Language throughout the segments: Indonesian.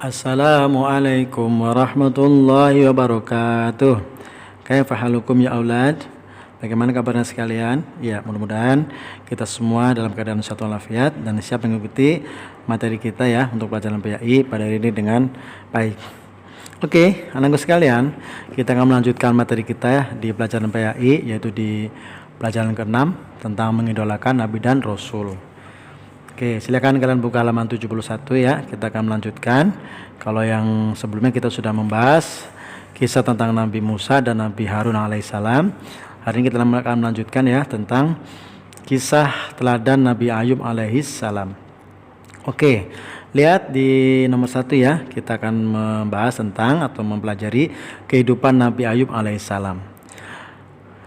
Assalamualaikum warahmatullahi wabarakatuh. Kaifa halukum ya aulad? Bagaimana kabarnya sekalian? Ya, mudah-mudahan kita semua dalam keadaan sehat walafiat dan siap mengikuti materi kita ya untuk pelajaran PAI pada hari ini dengan baik. Oke, anakku sekalian, kita akan melanjutkan materi kita ya di pelajaran PAI, yaitu di pelajaran ke-6 tentang mengidolakan Nabi dan Rasul. Oke, silakan kalian buka halaman 71 ya. Kita akan melanjutkan. Kalau yang sebelumnya kita sudah membahas kisah tentang Nabi Musa dan Nabi Harun alaihissalam. Hari ini kita akan melanjutkan ya tentang kisah teladan Nabi Ayub alaihissalam. Oke, lihat di nomor 1 ya. Kita akan membahas tentang atau mempelajari kehidupan Nabi Ayub alaihissalam.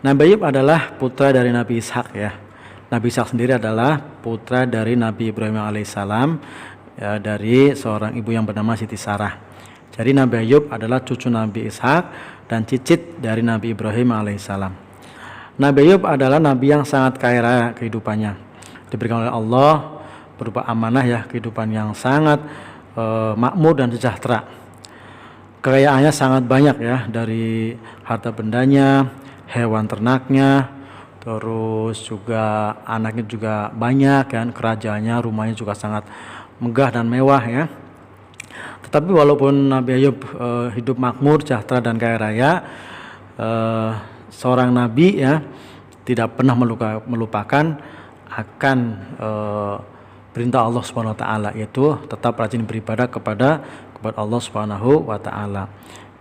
Nabi Ayub adalah putra dari Nabi Ishak ya. Nabi Ishak sendiri adalah putra dari Nabi Ibrahim alaihissalam ya, dari seorang ibu yang bernama Siti Sarah. Jadi Nabi Ayub adalah cucu Nabi Ishak dan cicit dari Nabi Ibrahim alaihissalam. Nabi Ayub adalah nabi yang sangat kaya raya kehidupannya. Diberikan oleh Allah berupa amanah ya, kehidupan yang sangat makmur dan sejahtera. Kekayaannya sangat banyak ya, dari harta bendanya, hewan ternaknya, terus juga anaknya juga banyak kan, kerajaannya, rumahnya juga sangat megah dan mewah ya. Tetapi walaupun Nabi Ayub hidup makmur, sejahtera dan kaya raya, seorang nabi ya tidak pernah melupakan akan perintah Allah Subhanahu wa taala, yaitu tetap rajin beribadah kepada Allah Subhanahu wa taala.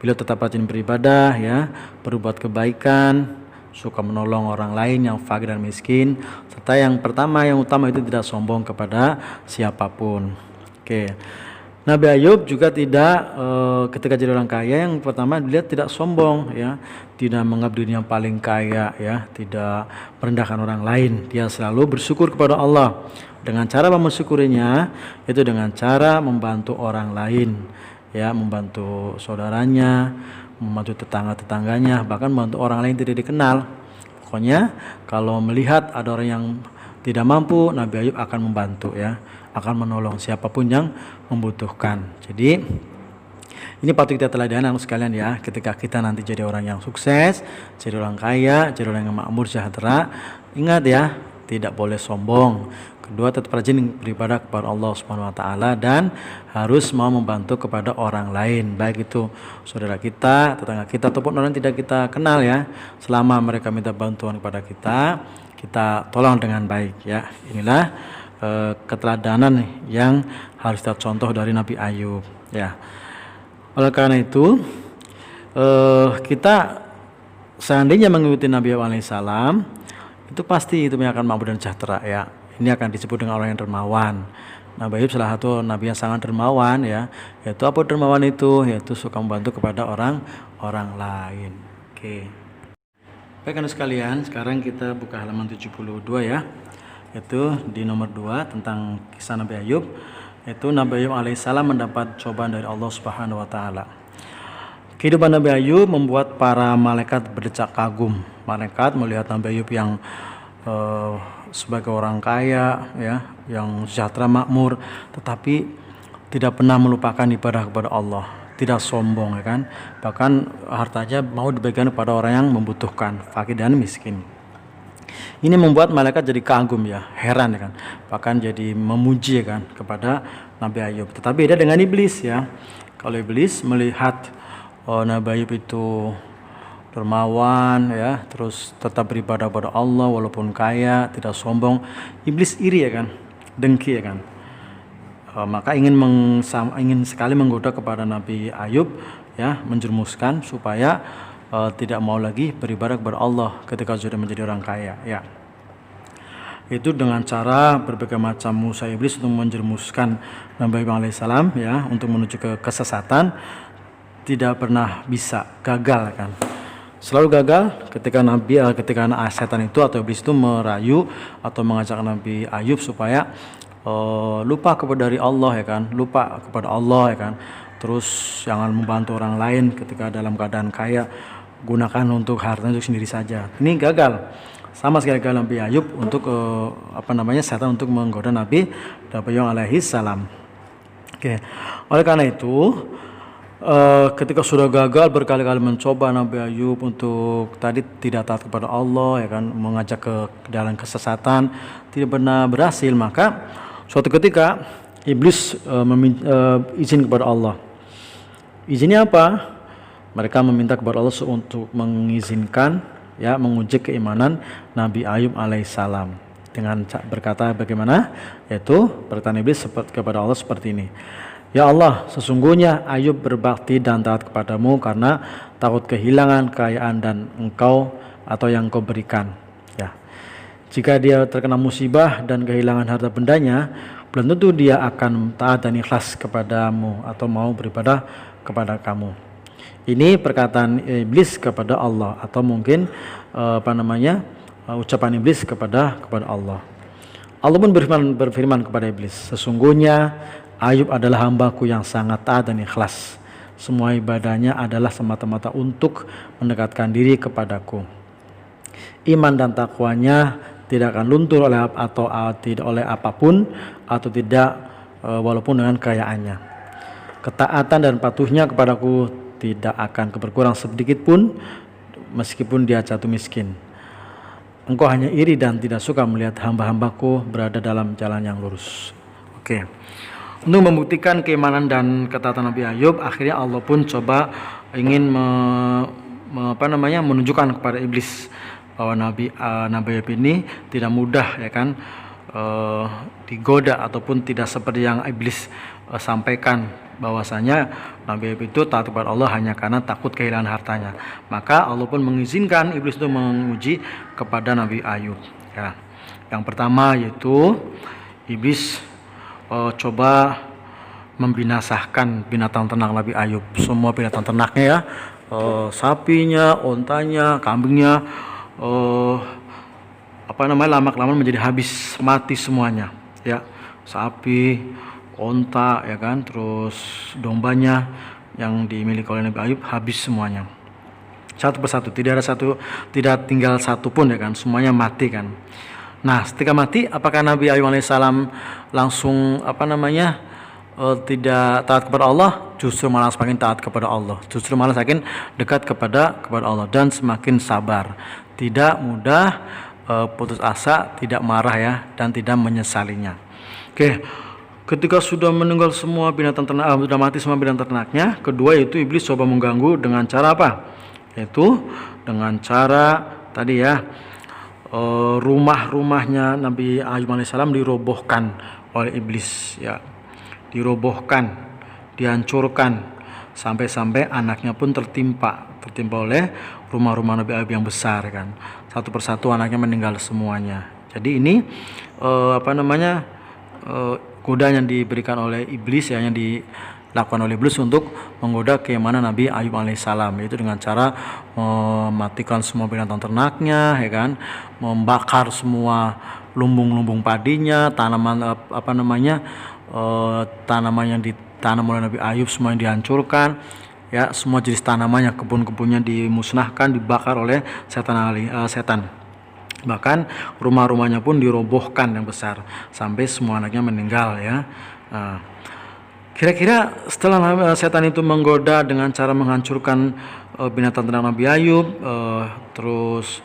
Beliau tetap rajin beribadah ya, berbuat kebaikan, suka menolong orang lain yang fakir dan miskin, serta yang utama itu tidak sombong kepada siapapun. Oke. Nabi Ayub juga tidak ketika jadi orang kaya, yang pertama dilihat tidak sombong ya, tidak menganggap dirinya paling kaya ya, tidak merendahkan orang lain. Dia selalu bersyukur kepada Allah. Dengan cara mensyukurinya itu dengan cara membantu orang lain ya, membantu saudaranya, membantu tetangga-tetangganya, bahkan membantu orang lain tidak dikenal. Pokoknya kalau melihat ada orang yang tidak mampu, Nabi Ayub akan membantu ya, akan menolong siapapun yang membutuhkan. Jadi ini patut kita teladani anak sekalian ya, ketika kita nanti jadi orang yang sukses, jadi orang kaya, jadi orang yang makmur sejahtera, ingat ya, tidak boleh sombong. Kedua, tetap rajin beribadah kepada Allah Subhanahu wa taala dan harus mau membantu kepada orang lain, baik itu saudara kita, tetangga kita ataupun orang yang tidak kita kenal ya. Selama mereka minta bantuan kepada kita, kita tolong dengan baik ya. Inilah keteladanan yang harus kita contoh dari Nabi Ayub ya. Oleh karena itu kita seandainya mengikuti Nabi Ayub alaihissalam, itu pasti itu yang akan makmur dan sejahtera ya. Ini akan disebut dengan orang yang dermawan. Nabi Ayub salah satu nabi yang sangat dermawan ya. Yaitu apa dermawan itu? Yaitu suka membantu kepada orang lain. Oke. Baik anak sekalian, sekarang kita buka halaman 72 ya. Yaitu di nomor 2 tentang kisah Nabi Ayub. Yaitu Nabi Ayub alaihissalam mendapat cobaan dari Allah Subhanahu wa taala. Kehidupan Nabi Ayub membuat para malaikat berdecak kagum. Malaikat melihat Nabi Ayub yang sebagai orang kaya ya, yang sejahtera makmur, tetapi tidak pernah melupakan ibadah kepada Allah, tidak sombong ya kan, bahkan hartanya mau dibagikan kepada orang yang membutuhkan, fakir dan miskin. Ini membuat malaikat jadi kagum ya, heran ya kan, bahkan jadi memuji ya kan kepada Nabi Ayub. Tetapi beda dengan iblis ya. Kalau iblis melihat Nabi Ayub itu dermawan ya, terus tetap beribadah kepada Allah walaupun kaya, tidak sombong, iblis iri ya kan, dengki ya kan, maka ingin sekali menggoda kepada Nabi Ayub ya, menjerumuskan supaya tidak mau lagi beribadah kepada Allah ketika sudah menjadi orang kaya ya. Itu dengan cara berbagai macam usaha iblis untuk menjerumuskan Nabi Ayub alaihissalam ya, untuk menuju ke kesesatan, tidak pernah bisa, gagal kan. Selalu gagal ketika anak setan itu atau iblis itu merayu atau mengajak Nabi Ayub supaya lupa kepada dari Allah ya kan, lupa kepada Allah ya kan. Terus jangan membantu orang lain ketika dalam keadaan kaya, gunakan untuk harta untuk sendiri saja. Ini gagal. Sama sekali gagal Nabi Ayub untuk setan untuk menggoda Nabi Ayub alaihi salam. Oke. Oke, oleh karena itu ketika sudah gagal berkali-kali mencoba Nabi Ayub untuk tadi tidak taat kepada Allah, ya kan, mengajak ke dalam kesesatan, tidak pernah berhasil, maka suatu ketika iblis izin kepada Allah. Izinnya apa? Mereka meminta kepada Allah untuk mengizinkan, ya, menguji keimanan Nabi Ayub alaihissalam dengan berkata bagaimana? Yaitu perkataan iblis kepada Allah seperti ini. Ya Allah, sesungguhnya Ayub berbakti dan taat kepadamu karena takut kehilangan kekayaan dan engkau atau yang engkau berikan. Ya. Jika dia terkena musibah dan kehilangan harta bendanya, belum tentu dia akan taat dan ikhlas kepadamu atau mau beribadah kepada kamu. Ini perkataan iblis kepada Allah, atau mungkin ucapan iblis kepada Allah. Allah pun berfirman kepada iblis, sesungguhnya Ayub adalah hambaku yang sangat taat dan ikhlas. Semua ibadahnya adalah semata-mata untuk mendekatkan diri kepadaku. Iman dan takwanya tidak akan luntur tidak oleh apapun, atau tidak walaupun dengan kekayaannya. Ketaatan dan patuhnya kepadaku tidak akan berkurang sedikit pun meskipun dia jatuh miskin. Engkau hanya iri dan tidak suka melihat hamba-hambaku berada dalam jalan yang lurus. Oke. Untuk membuktikan keimanan dan ketaatan Nabi Ayub, akhirnya Allah pun coba ingin menunjukkan kepada iblis bahwa Nabi Ayub ini tidak mudah, ya kan, digoda ataupun tidak seperti yang iblis sampaikan, bahwasanya Nabi Ayub itu taat kepada Allah hanya karena takut kehilangan hartanya. Maka Allah pun mengizinkan iblis itu menguji kepada Nabi Ayub. Ya. Yang pertama yaitu iblis coba membinasakan binatang ternak Nabi Ayub. Semua binatang ternaknya, ya, sapinya, ontanya, kambingnya, lama-kelamaan menjadi habis, mati semuanya, ya. Sapi, onta, ya kan, terus dombanya yang dimiliki oleh Nabi Ayub habis semuanya, satu persatu, tidak tinggal satu pun, ya kan, semuanya mati kan. Nah, ketika mati, apakah Nabi Ayub alaihissalam langsung tidak taat kepada Allah? Justru malah semakin taat kepada Allah, justru malah semakin dekat kepada Allah dan semakin sabar, tidak mudah putus asa, tidak marah, ya, dan tidak menyesalinya. Oke. Ketika sudah meninggal semua binatang ternak, sudah mati semua binatang ternaknya, kedua yaitu iblis coba mengganggu dengan cara apa? Yaitu dengan cara tadi, ya, rumah-rumahnya Nabi Ayub alaihissalam dirobohkan oleh iblis, ya, dirobohkan, dihancurkan, sampai-sampai anaknya pun tertimpa oleh rumah-rumah Nabi Ayub yang besar, kan. Satu persatu anaknya meninggal semuanya. Jadi ini godaan yang diberikan oleh iblis, ya, yang dilakukan oleh iblis untuk menggoda keimanan Nabi Ayub alaihissalam, yaitu dengan cara mematikan semua binatang ternaknya, ya kan, membakar semua lumbung-lumbung padinya, tanaman tanaman yang ditanam oleh Nabi Ayub semuanya dihancurkan, ya, semua jenis tanamannya, kebun-kebunnya dimusnahkan, dibakar oleh setan. Bahkan rumah-rumahnya pun dirobohkan yang besar sampai semua anaknya meninggal, ya. Kira-kira setelah setan itu menggoda dengan cara menghancurkan binatang ternak Nabi Ayub, terus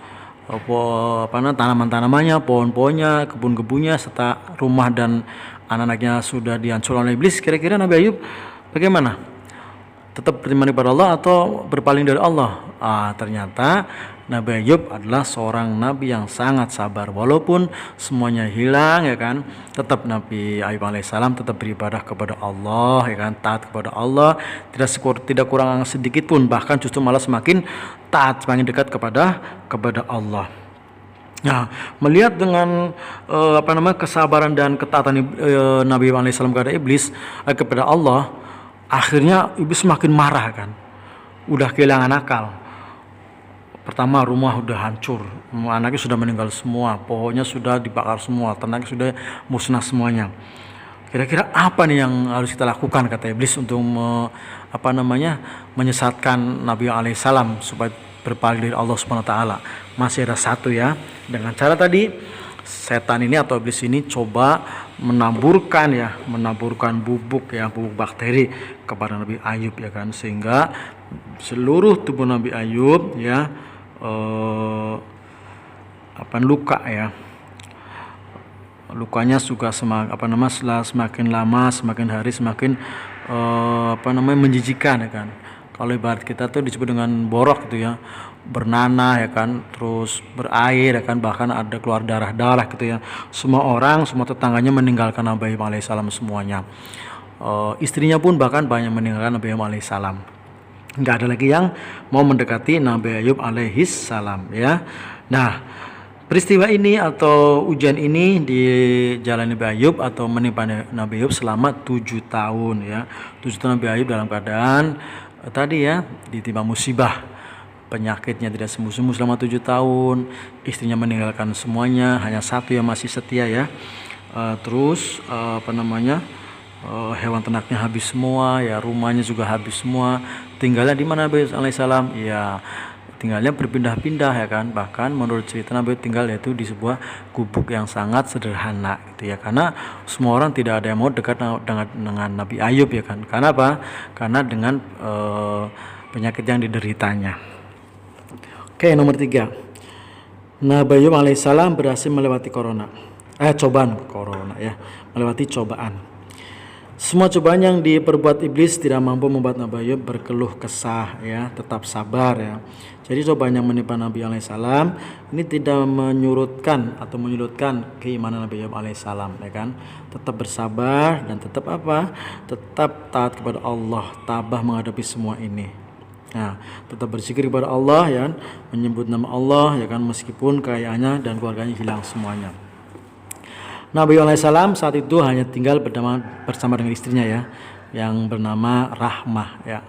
tanaman-tanamannya, pohon-pohonnya, kebun-kebunnya, serta rumah dan anak-anaknya sudah dihancurkan oleh iblis, kira-kira Nabi Ayub bagaimana? Tetap beriman kepada Allah atau berpaling dari Allah? Ternyata Nabi Ayub adalah seorang nabi yang sangat sabar, walaupun semuanya hilang, ya kan, tetap Nabi Ayub alaihissalam tetap beribadah kepada Allah, ya kan, taat kepada Allah, tidak kurang sedikit pun, bahkan justru malah semakin taat, semakin dekat kepada Allah. Nah, melihat dengan kesabaran dan ketaatan Nabi Ayub alaihissalam kepada kepada Allah, akhirnya iblis semakin marah, kan, udah kehilangan akal. Pertama, rumah udah hancur, anaknya sudah meninggal semua, pohonnya sudah dibakar semua, ternaknya sudah musnah semuanya. Kira-kira apa nih yang harus kita lakukan, kata iblis, untuk menyesatkan Nabi alaihissalam supaya berpaling dari Allah Subhanahu wa taala? Masih ada satu, ya, dengan cara tadi setan ini atau iblis ini coba menaburkan bubuk bakteri kepada Nabi Ayub ya kan, sehingga seluruh tubuh Nabi Ayub ya luka ya. Lukanya juga semakin lama, semakin hari semakin menjijikan ya kan. Kalau ibarat kita tuh disebut dengan borok gitu ya, bernanah ya kan, terus berair ya kan, bahkan ada keluar darah gitu ya. Semua tetangganya meninggalkan Nabi Ayub alaihissalam semuanya. Istrinya pun bahkan banyak meninggalkan Nabi Ayub alaihissalam. Nggak ada lagi yang mau mendekati Nabi Ayub alaihissalam ya. Nah, peristiwa ini atau ujian ini dijalani Nabi Ayub atau menimpa Nabi Ayub selama 7 tahun ya. 7 tahun Nabi Ayub dalam keadaan tadi ya, ditimpa musibah, penyakitnya tidak sembuh-sembuh selama 7 tahun, istrinya meninggalkan semuanya, hanya satu yang masih setia ya. Hewan ternaknya habis semua ya, rumahnya juga habis semua. Tinggalnya di mana Nabi alaihissalam? Ya, tinggalnya berpindah-pindah ya kan. Bahkan menurut cerita Nabi tinggal yaitu di sebuah gubuk yang sangat sederhana gitu ya, karena semua orang tidak ada yang mau dekat dengan Nabi Ayub ya kan. Karena apa? Karena dengan penyakit yang dideritanya. Oke, nomor 3, Nabi Ayub alaihissalam berhasil melewati melewati cobaan. Semua cobaan yang diperbuat iblis tidak mampu membuat Nabi Ayub berkeluh kesah ya, tetap sabar ya. Jadi cobaan yang menimpa Nabi alaihissalam ini tidak menyurutkan keimanan Nabi Ayub alaihissalam ya kan. Tetap bersabar dan tetap taat kepada Allah, tabah menghadapi semua ini. Nah, tetap berzikir kepada Allah ya, menyebut nama Allah ya kan, meskipun kekayaannya dan keluarganya hilang semuanya. Nabi alaihissalam saat itu hanya tinggal bersama dengan istrinya ya, yang bernama Rahmah ya.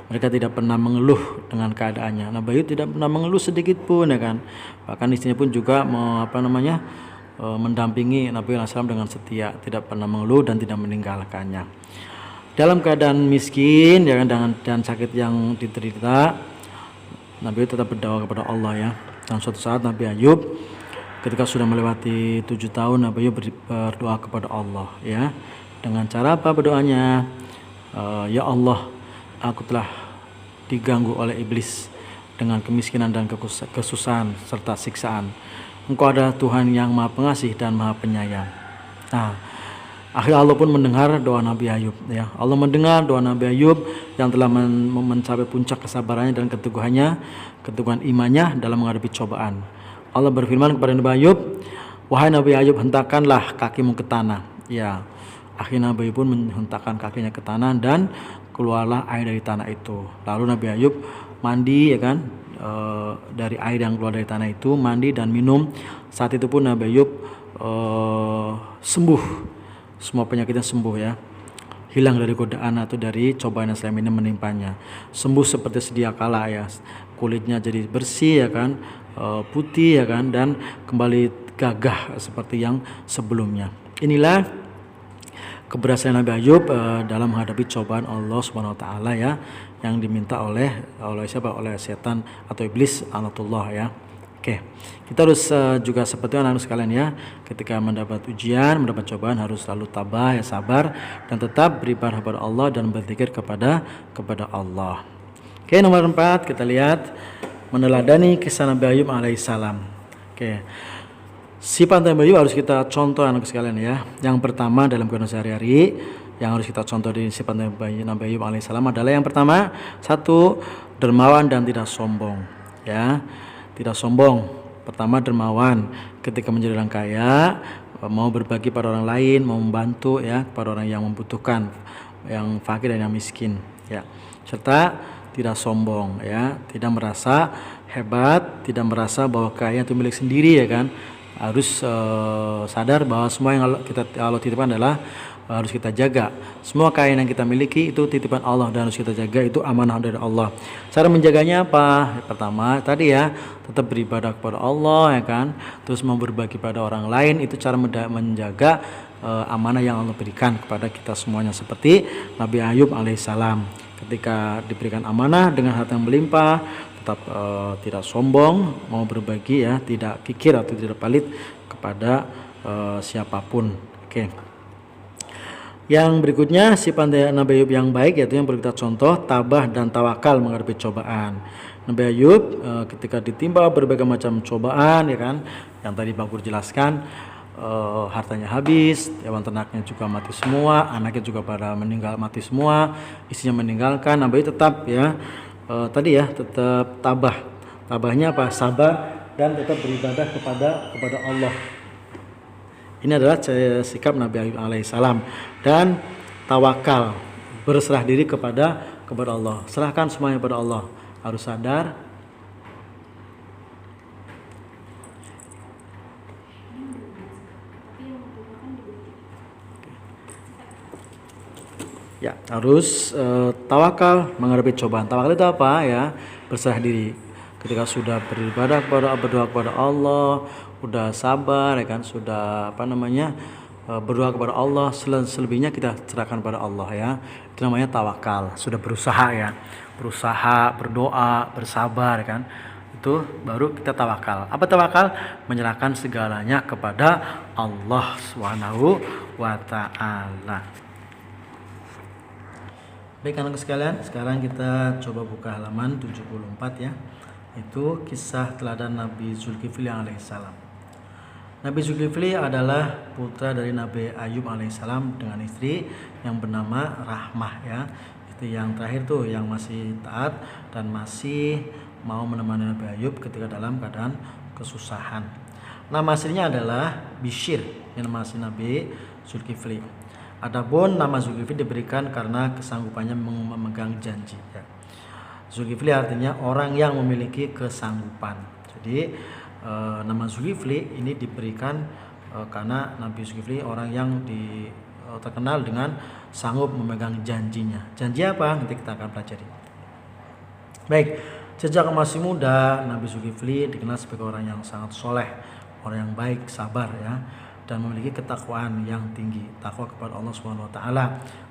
Mereka tidak pernah mengeluh dengan keadaannya. Nabi Ayub tidak pernah mengeluh sedikit pun ya kan. Bahkan istrinya pun juga mendampingi Nabi alaihissalam dengan setia, tidak pernah mengeluh dan tidak meninggalkannya. Dalam keadaan miskin ya kan, dan sakit yang diderita, Nabi Ayub tetap berdoa kepada Allah ya. Dan suatu saat Nabi Ayub ketika sudah melewati 7 tahun, Nabi Ayub berdoa kepada Allah ya. Dengan cara apa berdoanya? Ya Allah, aku telah diganggu oleh iblis dengan kemiskinan dan kesusahan serta siksaan. Engkau adalah Tuhan yang Maha Pengasih dan Maha Penyayang. Nah, akhirnya Allah pun mendengar doa Nabi Ayub ya. Allah mendengar doa Nabi Ayub yang telah mencapai puncak kesabarannya dan keteguhan imannya dalam menghadapi cobaan. Allah berfirman kepada Nabi Ayub, wahai Nabi Ayub, hentakkanlah kakimu ke tanah. Ya, akhirnya Nabi Ayub pun menghentakkan kakinya ke tanah dan keluarlah air dari tanah itu. Lalu Nabi Ayub mandi ya kan, dari air yang keluar dari tanah itu, mandi dan minum. Saat itu pun Nabi Ayub sembuh, semua penyakitnya sembuh ya, hilang dari godaan atau dari cobaan yang selama ini menimpanya. Sembuh seperti sedia kala ya, kulitnya jadi bersih ya kan, putih ya kan, dan kembali gagah seperti yang sebelumnya. Inilah keberhasilan Nabi Ayub dalam menghadapi cobaan Allah Subhanahu wa taala ya, yang diminta oleh siapa? Oleh setan atau iblis laknatullah ya. Oke, kita harus juga seperti anak-anak sekalian ya, ketika mendapat ujian, mendapat cobaan harus selalu tabah ya, sabar, dan tetap beribadah kepada Allah dan berzikir kepada Allah. Oke, nomor 4 kita lihat meneladani kisah Nabi Ayub alaihissalam. Oke, sifat Nabi Ayub harus kita contoh anak sekalian ya. Yang pertama dalam kehidupan sehari-hari yang harus kita contoh di sifat Nabi Ayub alaihissalam adalah yang pertama, 1, dermawan dan tidak sombong ya. Tidak sombong. Pertama, dermawan. Ketika menjadi orang kaya, mau berbagi pada orang lain, mau membantu ya pada orang yang membutuhkan, yang fakir dan yang miskin ya. Serta tidak sombong ya, tidak merasa hebat, tidak merasa bahwa kekayaan itu milik sendiri ya kan. Harus sadar bahwa semua yang Allah titipkan adalah harus kita jaga. Semua kekayaan yang kita miliki itu titipan Allah dan harus kita jaga, itu amanah dari Allah. Cara menjaganya apa? Pertama tadi ya, tetap beribadah kepada Allah ya kan. Terus mau berbagi pada orang lain, itu cara menjaga amanah yang Allah berikan kepada kita semuanya. Seperti Nabi Ayub alaihissalam, ketika diberikan amanah dengan harta yang melimpah, tetap tidak sombong, mau berbagi ya, tidak kikir atau tidak pelit kepada siapapun. Oke. Yang berikutnya sifat Nabi Ayub yang baik, yaitu yang perlu kita contoh, tabah dan tawakal menghadapi cobaan. Nabi Ayub ketika ditimpa berbagai macam cobaan, ya kan, yang tadi Bang Guru jelaskan, hartanya habis, hewan ternaknya juga mati semua, anaknya juga pada meninggal mati semua, istrinya meninggalkan. Nabi Ayub tetap tetap tabah. Tabahnya apa? Sabar dan tetap beribadah kepada Allah. Ini adalah sikap Nabi Ayub alaihissalam. Dan tawakal, berserah diri kepada Allah. Serahkan semuanya kepada Allah. Harus sadar. Ya, harus tawakal menghadapi cobaan. Tawakal itu apa ya? Berserah diri. Ketika sudah beribadah berdoa kepada Allah, udah sabar, ya kan, sudah berdoa kepada Allah, selebihnya kita serahkan pada Allah, ya. Itu namanya tawakal. Sudah berusaha, ya, berdoa, bersabar, kan, itu baru kita tawakal. Apa tawakal? Menyerahkan segalanya kepada Allah Subhanahu wa ta'ala. Baik anak sekalian, sekarang kita coba buka halaman 74, ya. Itu kisah teladan Nabi Zulkifli alaihissalam. Nabi Zulkifli adalah putra dari Nabi Ayub alaihissalam dengan istri yang bernama Rahmah, ya. Itu yang terakhir tuh, yang masih taat dan masih mau menemani Nabi Ayub ketika dalam keadaan kesusahan. Nama aslinya adalah Bishir, yang nama asli Nabi Zulkifli. Adapun nama Zulkifli diberikan karena kesanggupannya memegang janji, ya. Zulkifli artinya orang yang memiliki kesanggupan. Jadi nama Zulkifli ini diberikan karena Nabi Zulkifli orang yang terkenal dengan sanggup memegang janjinya. Janji apa? Nanti kita akan pelajari. Baik, sejak masih muda Nabi Zulkifli dikenal sebagai orang yang sangat soleh, orang yang baik, sabar, ya, dan memiliki ketakwaan yang tinggi, takwa kepada Allah Subhanahu wa ta'ala.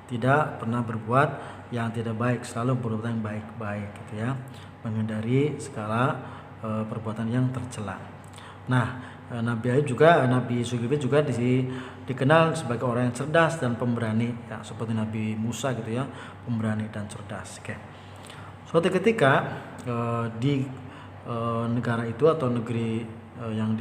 Tidak pernah berbuat yang tidak baik, selalu berbuat yang baik-baik, gitu, ya, menghindari segala perbuatan yang tercela. Nah, Nabi Zulkifli juga dikenal sebagai orang yang cerdas dan pemberani, ya, seperti Nabi Musa, gitu, ya, pemberani dan cerdas. Oke. Suatu ketika di negara itu atau negeri yang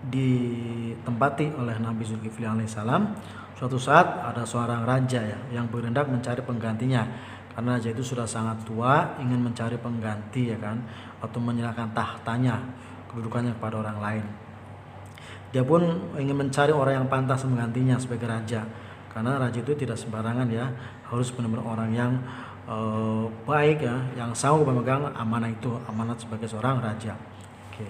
ditempati oleh Nabi Zulkifli alaihissalam, suatu saat ada seorang raja, ya, yang berkehendak mencari penggantinya, karena raja itu sudah sangat tua, ingin mencari pengganti, ya kan, atau menyerahkan tahtanya, kedudukannya kepada orang lain. Dia pun ingin mencari orang yang pantas menggantinya sebagai raja, karena raja itu tidak sembarangan, ya, harus benar-benar orang yang baik, ya, yang sanggup memegang amanat sebagai seorang raja. Oke.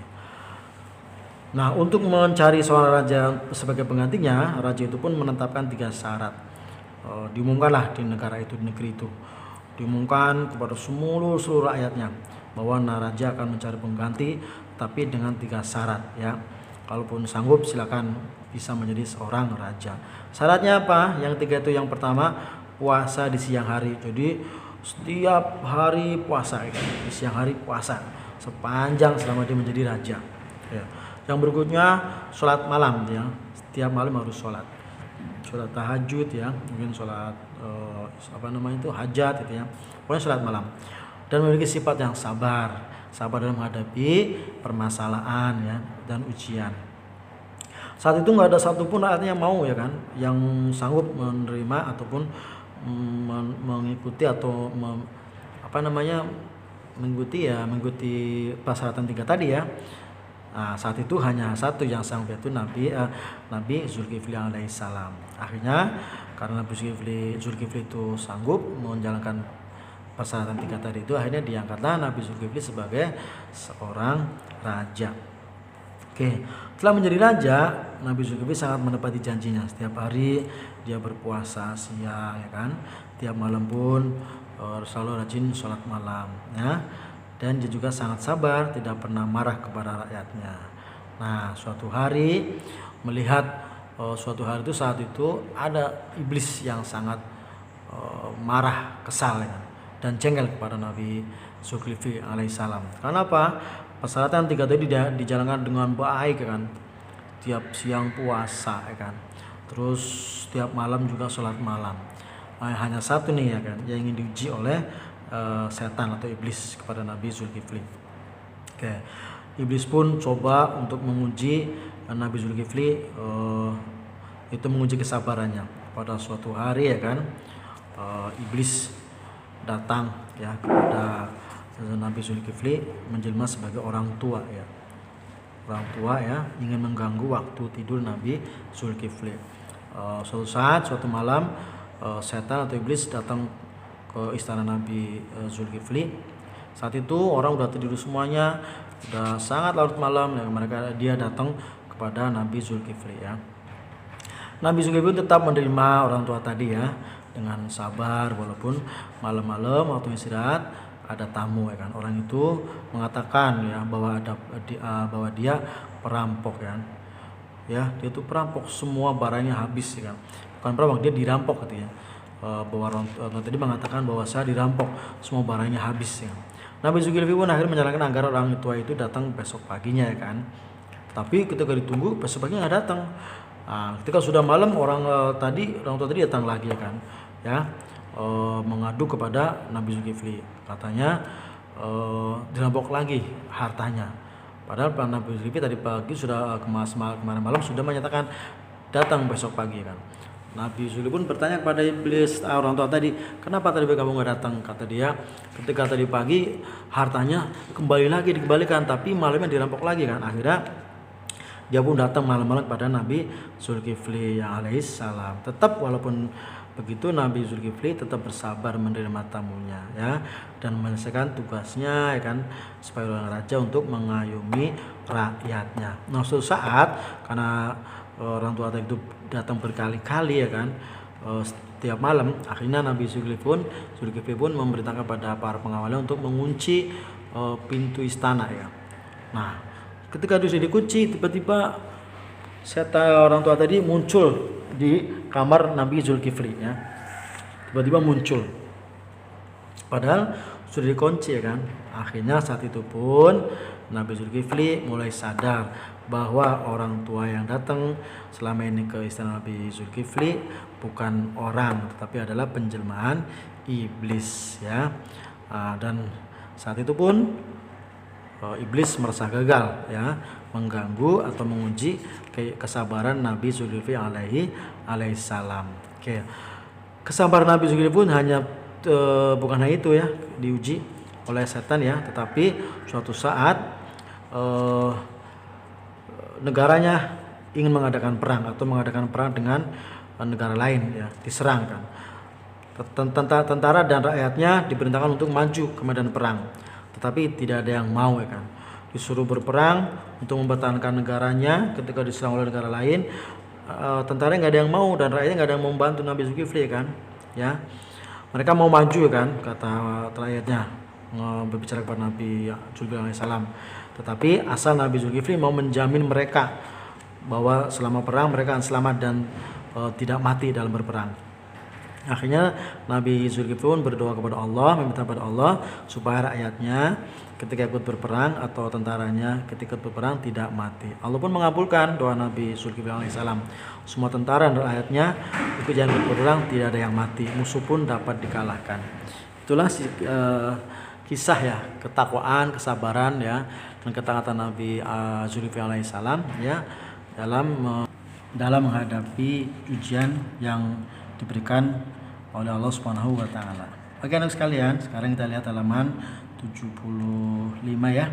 Nah, untuk mencari seorang raja sebagai penggantinya, raja itu pun menetapkan 3 syarat. Diumumkanlah di negeri itu, diumumkan kepada seluruh rakyatnya bahwa raja akan mencari pengganti, tapi dengan 3 syarat, ya. Kalaupun sanggup, silakan bisa menjadi seorang raja. Syaratnya apa? Yang 3 itu, yang pertama, puasa di siang hari. Jadi setiap hari puasa, ya, di siang hari puasa sepanjang selama dia menjadi raja, ya. Yang berikutnya sholat malam, ya, setiap malam harus sholat tahajud, ya, mungkin sholat hajat, gitu, ya, pokoknya sholat malam. Dan memiliki sifat yang sabar dalam menghadapi permasalahan, ya, dan ujian. Saat itu nggak ada satupun rakyatnya yang mau, ya kan, yang sanggup menerima ataupun mengikuti atau mengikuti persyaratan 3 tadi, ya. Nah, saat itu hanya satu yang sanggup, yaitu Nabi Zulkifli alaihissalam. Akhirnya karena Nabi Zulkifli itu sanggup menjalankan persyaratan 3 tadi itu, akhirnya diangkatlah Nabi Zulkifli sebagai seorang raja. Oke, setelah menjadi raja, Nabi Zulkifli sangat menepati janjinya. Setiap hari dia berpuasa siang, ya kan, tiap malam pun selalu rajin sholat malam, ya. Dan dia juga sangat sabar, tidak pernah marah kepada rakyatnya. Nah, suatu hari itu, saat itu ada iblis yang sangat marah, kesal, ya, dan jengkel kepada Nabi Zulkifli alaihissalam. Karena apa? Persyaratan 3 tadi dijalankan dengan baik ya kan. Tiap siang puasa ya kan. Terus tiap malam juga sholat malam. Hanya satu nih ya kan yang ingin diuji oleh setan atau iblis kepada Nabi Zulkifli. Oke. Iblis pun coba untuk menguji Nabi Zulkifli, itu menguji kesabarannya. Pada suatu hari ya kan, iblis datang ya kepada Nabi Zulkifli menjelma sebagai orang tua ya. Orang tua ya ingin mengganggu waktu tidur Nabi Zulkifli. Suatu saat, suatu malam, setan atau iblis datang ke istana Nabi Zulkifli. Saat itu orang udah tidur semuanya, udah sangat larut malam, dan dia datang kepada Nabi Zulkifli ya. Nabi Zulkifli tetap menerima orang tua tadi ya dengan sabar, walaupun malam-malam waktu istirahat ada tamu ya kan. Orang itu mengatakan ya bahwa dia perampok ya. Ya, dia itu perampok, semua barangnya habis ya kan. Bukan perampok, dia dirampok gitu ya. Bahwa orang tadi mengatakan bahwa saya dirampok, semua barangnya habis ya. Nabi Zulkifli pun akhirnya menyarankan agar orang tua itu datang besok paginya ya kan. Tapi ketika ditunggu besok paginya nggak datang. Ketika sudah malam orang tua tadi datang lagi ya kan. Ya, mengadu kepada Nabi Zulkifli. Katanya dirampok lagi hartanya. Padahal Nabi Zulkifli tadi pagi sudah kemarin malam sudah menyatakan datang besok pagi kan. Nabi Zulkifli pun bertanya kepada iblis, orang tua tadi, kenapa tadi kamu nggak datang? Kata dia, ketika tadi pagi hartanya dikembalikan, tapi malamnya dirampok lagi kan. Akhirnya dia pun datang malam-malam kepada Nabi Zulkifli alaihissalam. Tetap walaupun begitu Nabi Zulkifli tetap bersabar menerima tamunya ya, dan menyelesaikan tugasnya ya kan, sebagai seorang raja untuk mengayomi rakyatnya. Nah, suatu saat karena orang tua itu datang berkali-kali ya kan, setiap malam, akhirnya Nabi Zulkifli pun memerintahkan pada para pengawalnya untuk mengunci pintu istana ya. Nah, ketika itu dikunci, tiba-tiba setan orang tua tadi muncul di kamar Nabi Zulkifli ya. Tiba-tiba muncul. Padahal sudah dikunci ya kan. Akhirnya saat itu pun Nabi Zulkifli mulai sadar bahwa orang tua yang datang selama ini ke istana Nabi Zulkifli bukan orang, tetapi adalah penjelmaan iblis ya. Dan saat itu pun iblis merasa gagal ya, mengganggu atau menguji kesabaran Nabi Zulkifli alaihissalam. Oke. Kesabaran Nabi Zulkifli pun bukan hanya itu ya, diuji oleh setan ya, tetapi suatu saat negaranya ingin mengadakan perang dengan negara lain ya, diserang kan. Tentara dan rakyatnya diperintahkan untuk maju ke medan perang, tetapi tidak ada yang mau ya kan. Disuruh berperang untuk mempertahankan negaranya ketika diserang oleh negara lain. Tentaranya nggak ada yang mau dan rakyatnya nggak ada yang mau membantu Nabi Zulkifli kan ya. Mereka mau maju kan, kata rakyatnya berbicara kepada Nabi Zulkifli alaihissalam. Tetapi asal Nabi Zulkifli mau menjamin mereka bahwa selama perang mereka akan selamat dan tidak mati dalam berperang. Akhirnya Nabi Zulkifli pun berdoa kepada Allah, meminta kepada Allah supaya rakyatnya ketika ikut berperang atau tentaranya ketika ikut berperang tidak mati. Allah pun mengabulkan doa Nabi Zulkifli alaihissalam. Semua tentara dan rakyatnya ikut ikut berperang, tidak ada yang mati, musuh pun dapat dikalahkan. Itulah kisah ya, ketakwaan, kesabaran ya, dan ketaatan Nabi Zulkifli alaihissalam ya dalam menghadapi ujian yang diberikan oleh Allah Subhanahu wa taala. Oke anak sekalian, sekarang kita lihat halaman 75 ya.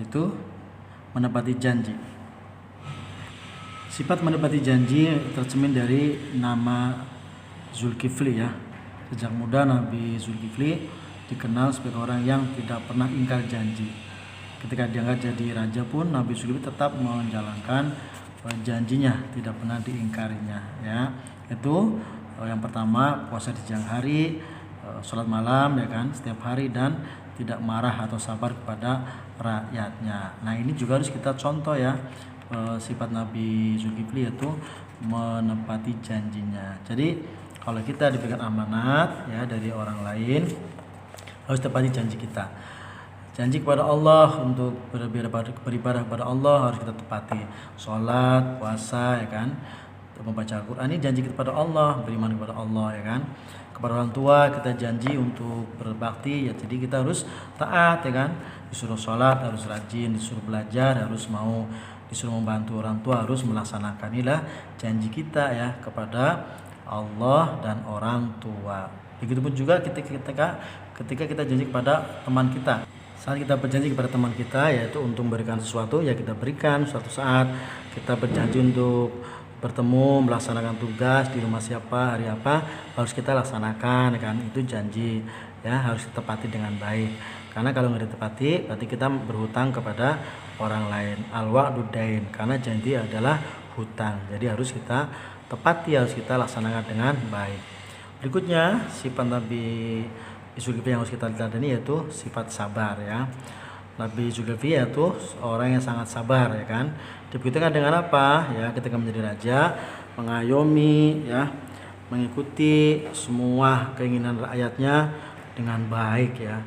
Itu menepati janji. Sifat menepati janji tercermin dari nama Zulkifli ya. Sejak muda Nabi Zulkifli dikenal sebagai orang yang tidak pernah ingkar janji. Ketika diangkat jadi raja pun Nabi Zulkifli tetap menjalankan janjinya, tidak pernah diingkarinya ya. Itu yang pertama, puasa di siang hari, sholat malam ya kan setiap hari, dan tidak marah atau sabar kepada rakyatnya. Nah, ini juga harus kita contoh ya, sifat Nabi Zulkifli yaitu menepati janjinya. Jadi kalau kita diberikan amanat ya dari orang lain, harus tepati janji kita. Janji kepada Allah untuk beribadah kepada Allah harus kita tepati. Sholat, puasa, ya kan, membaca Al-Quran, ini janji kita kepada Allah, beriman kepada Allah, ya kan. Kepada orang tua kita janji untuk berbakti, ya jadi kita harus taat, ya kan. Disuruh sholat harus rajin, disuruh belajar harus mau, disuruh membantu orang tua harus melaksanakan. Inilah janji kita ya kepada Allah dan orang tua. Begitupun juga ketika kita janji kepada teman kita. Saat kita berjanji kepada teman kita yaitu untuk memberikan sesuatu, ya kita berikan. Suatu saat kita berjanji untuk bertemu, melaksanakan tugas di rumah siapa, hari apa, harus kita laksanakan, kan? Itu janji, ya harus ditepati dengan baik. Karena kalau nggak ditepati, berarti kita berhutang kepada orang lain. Al-wa'du dain, karena janji adalah hutang. Jadi harus kita tepati, harus kita laksanakan dengan baik. Berikutnya sifat Nabi Zulkifli yang harus kita teladani yaitu sifat sabar, ya. Nabi Zulkifli yaitu orang yang sangat sabar, ya kan. Dibuktikan dengan apa? Ya, ketika menjadi raja, mengayomi, ya, mengikuti semua keinginan rakyatnya dengan baik, ya.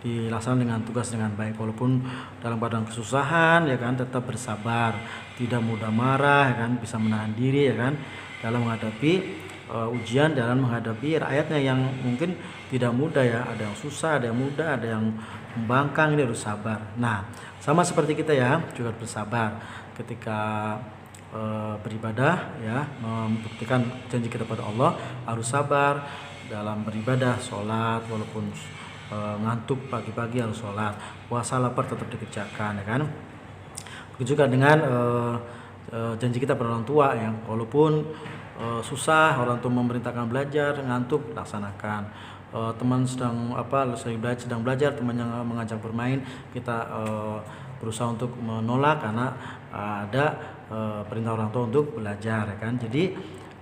Dilaksanakan dengan tugas dengan baik, walaupun dalam keadaan kesusahan, ya kan, tetap bersabar, tidak mudah marah, ya kan, bisa menahan diri, ya kan, dalam menghadapi ujian, dalam menghadapi rakyatnya yang mungkin tidak mudah, ya, ada yang susah, ada yang mudah, ada yang membangkang, ini harus sabar. Nah, sama seperti kita, ya, juga bersabar ketika beribadah, ya, membuktikan janji kita pada Allah, harus sabar dalam beribadah, sholat walaupun ngantuk pagi-pagi harus sholat, puasa lapar tetap dikerjakan, ya kan. Begitu juga dengan janji kita pada orang tua, ya, walaupun susah, orang tua memerintahkan belajar, ngantuk laksanakan. Teman sedang belajar, teman yang mengajak bermain, kita berusaha untuk menolak karena ada perintah orang tua untuk belajar, ya kan. Jadi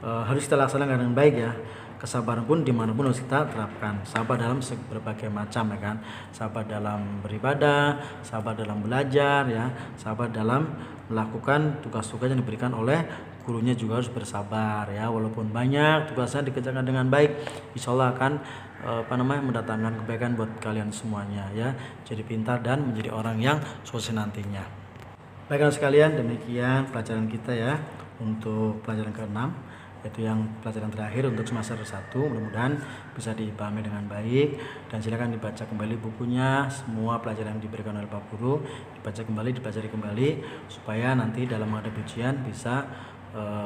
harus kita laksanakan dengan baik, ya. Kesabaran pun dimanapun harus kita terapkan. Sabar dalam berbagai macam, ya kan. Sabar dalam beribadah, sabar dalam belajar, ya, sabar dalam melakukan tugas-tugas yang diberikan oleh gurunya juga harus bersabar, ya. Walaupun banyak tugasnya dikerjakan dengan baik, insya Allah akan mendatangkan kebaikan buat kalian semuanya, ya. Jadi pintar dan menjadi orang yang sukses nantinya. Baiklah sekalian, demikian pelajaran kita, ya, untuk pelajaran ke-6, yaitu yang pelajaran terakhir untuk semester 1. Mudah-mudahan bisa dipahami dengan baik, dan silakan dibaca kembali bukunya, semua pelajaran yang diberikan oleh Pak Guru dibaca kembali, dipelajari kembali, supaya nanti dalam menghadapi ujian bisa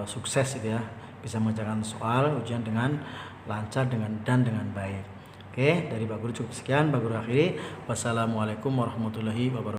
sukses, gitu ya, bisa mengerjakan soal ujian dengan lancar dengan baik. Oke, dari Pak Guru cukup sekian. Pak Guru akhiri. Wassalamualaikum warahmatullahi wabarakatuh.